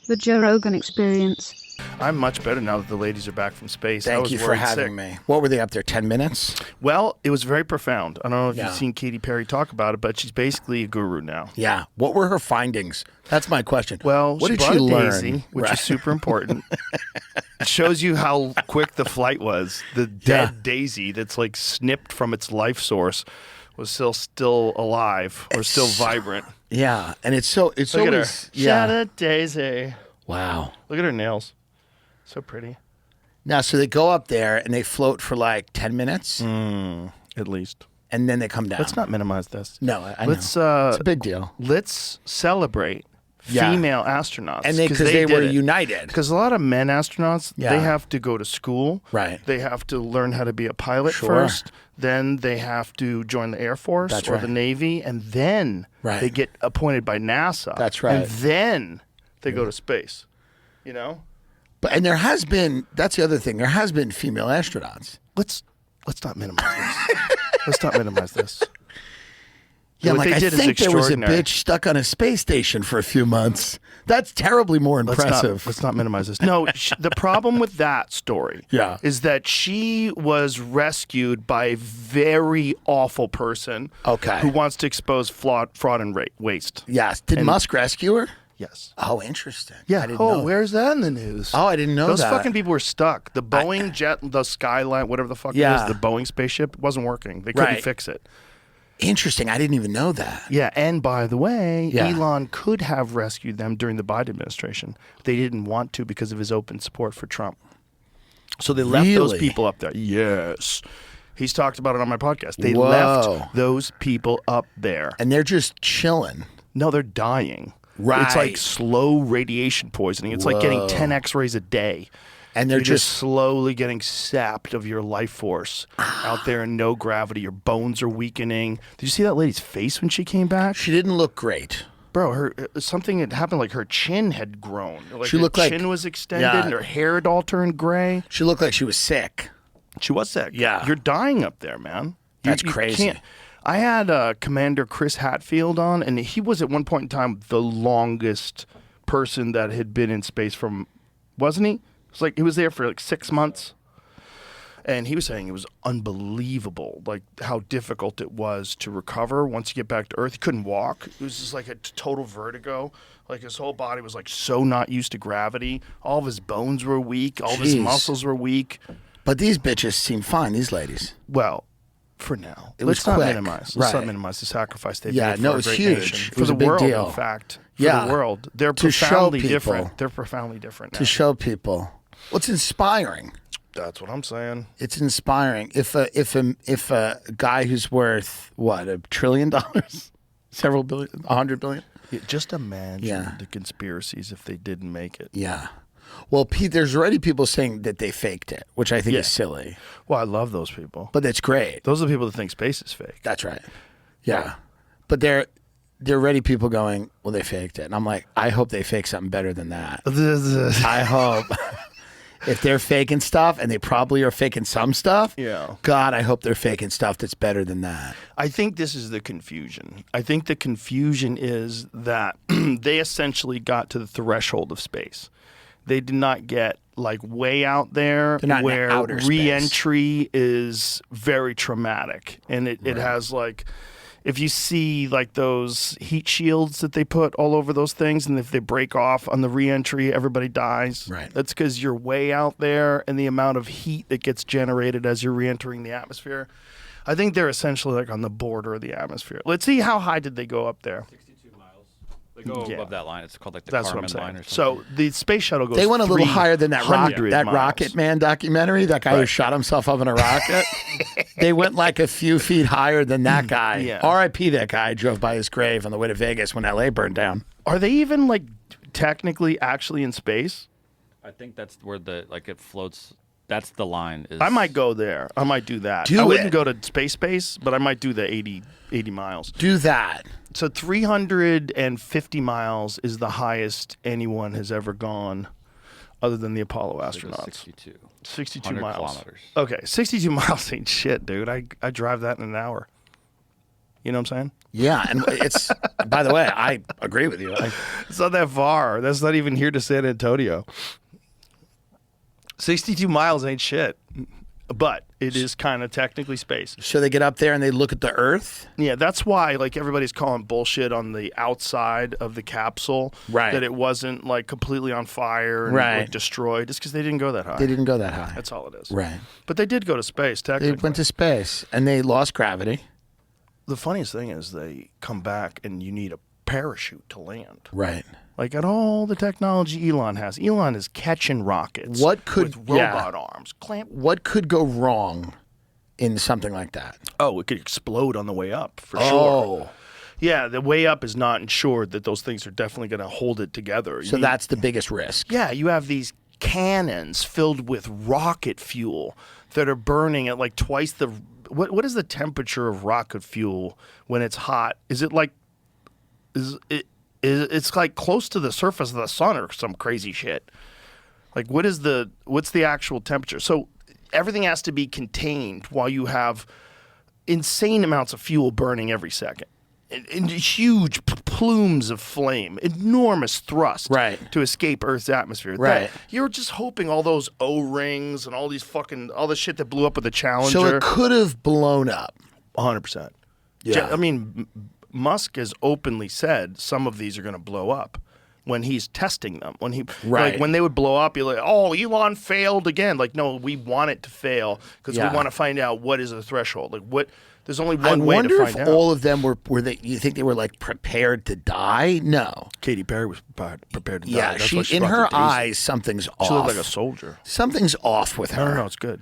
The Joe Rogan Experience. I'm much better now that the ladies are back from space. Thank you for having me. What were they up there, 10 minutes? Well, it was very profound. I don't know if Yeah. you've seen Katy Perry talk about it, but she's basically a guru now. Yeah. What were her findings? That's my question. Well, what she did brought she a learn? daisy, which Right. is super important. It shows you how quick the flight was. The dead daisy that's like snipped from its life source was still alive or still vibrant. Yeah, and it's Look always at her. yeah. Shout out Daisy. Wow. Look at her nails. So pretty. Now, so they go up there and they float for like 10 minutes, At least. and then they come down. Let's not minimize this. No, I know. Let's It's a big deal. let's celebrate Yeah. female astronauts. And because they were united. Because a lot of men astronauts, Yeah. they have to go to school. Right. They have to learn how to be a pilot Sure. first. Then they have to join the Air Force That's or right. the Navy. And then Right. they get appointed by NASA. That's right. And then they go to space. You know? And there has been, that's the other thing, there has been female astronauts. Let's not minimize this. Let's not minimize this. Yeah, What like they I did is think there was a extraordinary. bitch stuck on a space station for a few months. That's terribly more impressive. Let's not minimize this. No, the problem with that story Yeah. is that she was rescued by a very awful person Okay. who wants to expose fraud and waste. Yes. Did Musk rescue her? Yes. Oh, interesting. Yeah. I didn't know. Where's that in the news? Oh, I didn't know Those that. fucking people were stuck. The Boeing jet, the Skyline, whatever the fuck it Yeah. is, the Boeing spaceship wasn't working. They couldn't Right. fix it. Interesting. I didn't even know that. Yeah, and by the way, Yeah. Elon could have rescued them during the Biden administration. They didn't want to because of his open support for Trump. So they left those Really? people up there. Yes. He's talked about it on my podcast. They Whoa. left those people up there. And they're just chilling. No, they're dying. Right. It's like slow radiation poisoning. It's like getting Whoa. 10 x-rays a day. And they're You're just just slowly getting sapped of your life force out there in no gravity. Your bones are weakening. Did you see that lady's face when she came back? she didn't look great. Bro, something had happened. Like her chin had grown. Like She her looked like- chin was extended, Yeah. and her hair had all turned gray. She looked like she was sick. She was sick. Yeah. You're dying up there, man. That's crazy. can't- I had Commander Chris Hadfield on, and he was at one point in time the longest person that had been in space from, wasn't he? It was like he was there for like 6 months. And he was saying it was unbelievable, like how difficult it was to recover once you get back to Earth. He couldn't walk. It was just like a total vertigo. Like his whole body was like so not used to gravity. All of his bones were weak. All of his Jeez. muscles were weak. But these bitches seem fine, these ladies. Well, for now, It was let's not quick. minimize. Let's not Right. minimize the sacrifice they Yeah, made no, for a it's great huge. nation. It For was the a big world, deal. in fact. For Yeah. the world. They're To show profoundly people. different. They're profoundly different now. To show people. What's inspiring? That's what I'm saying. It's inspiring. If a guy who's worth what, $1 trillion, several billion, 100 billion. Yeah, just imagine Yeah. the conspiracies if they didn't make it. Yeah. Well, Pete, there's already people saying that they faked it, which I think Yeah. is silly, Well, I love those people. but that's great. Those are the people that think space is fake. That's right. Yeah. But there are already people going, well, they faked it, and I'm like, I hope they fake something better than that. I hope. If they're faking stuff, and they probably are faking some stuff, Yeah. God, I hope they're faking stuff that's better than that. I think this is the confusion. I think the confusion is that they essentially got to the threshold of space. They did not get like way out there They're not in where outer space. re-entry is very traumatic. And it has like, if you see like those heat shields that they put all over those things, and if they break off on the re-entry, everybody dies. Right. That's because you're way out there, and the amount of heat that gets generated as you're re-entering the atmosphere. I think they're essentially like on the border of the atmosphere. Let's see, how high did they go up there? 62 miles. They go Yeah. above that line. It's called like the That's what Kármán I'm saying. line or something. So the space shuttle goes. They went a little higher than that 300 miles. Rocket Man documentary, that guy who shot himself up in a rocket. They went like a few feet higher than that guy. Yeah. R.I.P. that guy. I drove by his grave on the way to Vegas when L.A. burned down. Are they even like technically actually in space? I think that's where the it floats. That's the line. Is I might go there. I might do that. Do I wouldn't it. go to space, but I might do the 80 miles. Do that. So 350 miles is the highest anyone has ever gone, other than the Apollo It was astronauts. 62. 62 100 miles. kilometers. Okay, 62 miles ain't shit, dude. I drive that in an hour. You know what I'm saying? Yeah, and it's, by the way, I agree with you. It's not that far. That's not even here to San Antonio. 62 miles ain't shit. But it is kind of technically space. So they get up there and they look at the Earth? Yeah, that's why like everybody's calling bullshit on the outside of the capsule. Right. That it wasn't like completely on fire and Right. like, destroyed. It's because they didn't go that high. They didn't go that high. That's all it is. Right. But they did go to space, technically. They went to space and they lost gravity. The funniest thing is they come back and you need a parachute to land. Right. Like at all the technology Elon has. Elon is catching rockets What could- with robot arms. Clamp. What could go wrong in something like that? Oh, it could explode on the way up for Oh. sure. Yeah, the way up is not ensured that those things are definitely going to hold it together. You So need- that's the biggest risk. Yeah, you have these cannons filled with rocket fuel that are burning at like twice the. What is the temperature of rocket fuel when it's hot? Is it like? It's like close to the surface of the sun or some crazy shit. Like what's the actual temperature? So everything has to be contained while you have insane amounts of fuel burning every second. And huge plumes of flame, enormous thrust Right. to escape Earth's atmosphere. Right. You're just hoping all those O-rings and all the shit that blew up with the Challenger. So it could have blown up. 100%. Yeah. I mean, Musk has openly said some of these are going to blow up when he's testing them. Right. Like when they would blow up, you're like, oh, Elon failed again. Like, no, we want it to fail because Yeah. we want to find out what is the threshold. Like, what? There's only I one way to wonder find if out. all of them were they, you think they were like prepared to die? No. Katy Perry was prepared to die. Yeah, That's why she in brought her the Daisy. eyes something's off. She looked like a soldier. Something's off with her. I don't know. It's good.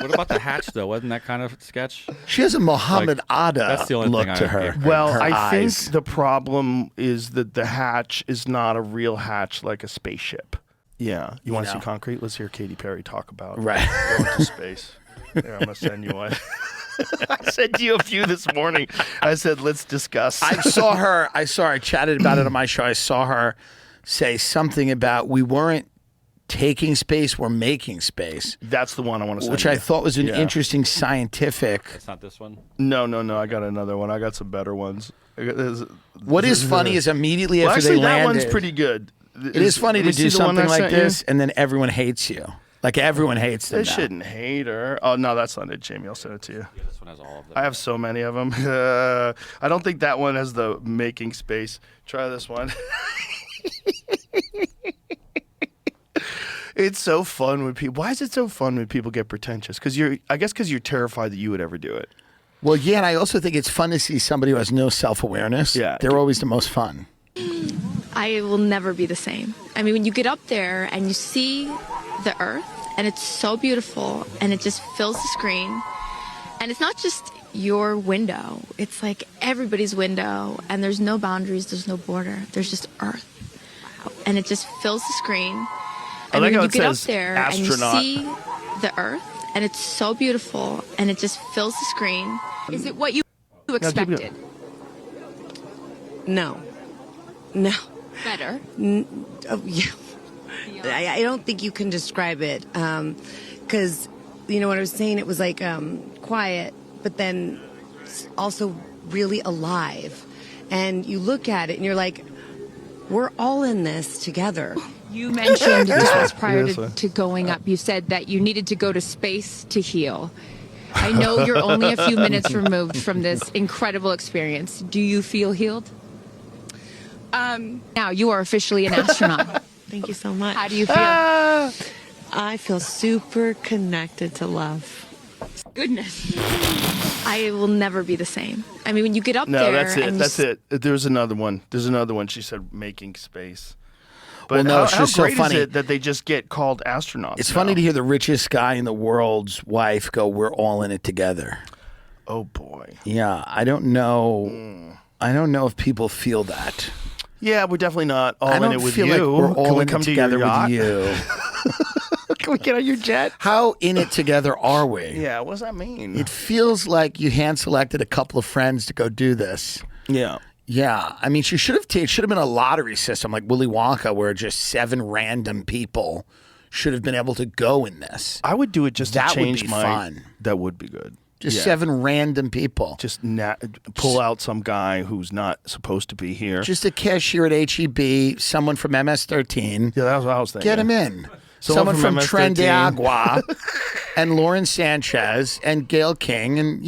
What about the hatch though? Wasn't that kind of sketch? She has a Muhammad Ada that's the only look thing to I her. gave Well, her I eyes. think the problem is that the hatch is not a real hatch like a spaceship. Yeah. You want to see know. concrete? Let's hear Katy Perry talk about Right. going to space. Here, I'm going to send you one. I sent you a few this morning. I said, let's discuss. I chatted about it on my show. I saw her say something about we weren't taking space, we're making space, That's the one I want to send which you. I thought was an Yeah. interesting scientific. It's not this one. No. I got another one. I got some better ones. What is funny is immediately Well, after actually, they that landed, one's pretty good. it is funny Let to me do see the one something I like sent you. this, and then everyone hates you. Like everyone hates them. They now. shouldn't hate her. Oh, no, that's not it, Jamie. I'll send it to you. Yeah, this one has all of them. I have so many of them. I don't think that one has the making space. Try this one. It's so fun when people. Why is it so fun when people get pretentious? I guess because you're terrified that you would ever do it. Well, yeah, and I also think it's fun to see somebody who has no self-awareness. Yeah. They're always the most fun. I will never be the same. I mean, when you get up there and you see the Earth, and it's so beautiful, and it just fills the screen, and it's not just your window, it's like everybody's window, and there's no boundaries, there's no border, there's just Earth. And it just fills the screen. And like when how you it get up says there astronaut. and you see the Earth, and it's so beautiful, and it just fills the screen. Is it what you keep going. expected? No. No. Better. Oh, yeah. I don't think you can describe it. Because, you know what I was saying? It was like quiet, but then also really alive. And you look at it and you're like, we're all in this together. You mentioned this was prior Yes, sir. to going up. You said that you needed to go to space to heal. I know you're only a few minutes removed from this incredible experience. Do you feel healed? Now you are officially an astronaut. Thank you so much. How do you feel? I feel super connected to love. Goodness. I will never be the same. I mean, when you get up No, there that's it. and you That's it. There's another one. There's another one. She said making space. But Well, no, how, it's how just so great funny. is it that they just get called astronauts? It's now? funny to hear the richest guy in the world's wife go, "We're all in it together." Oh boy. Yeah, I don't know. I don't know if people feel that. Yeah, we're definitely not all I in don't it with feel you. like we're Can all we in come it to your together yacht? with you. Can we get on your jet? How in it together are we? Yeah. What does that mean? It feels like you hand selected a couple of friends to go do this. yeah. Yeah, I mean, it should have been a lottery system like Willy Wonka, where just 7 random people should have been able to go in this. I would do it just That to would change be my. fun. That would be good. Just 7 random people. Just pull out some guy who's not supposed to be here. Just a cashier at HEB, someone from MS-13. Yeah, that was what I was thinking. Get him in. Someone Someone from from MS-13. Trendiagua and Lauren Sanchez and Gail King and,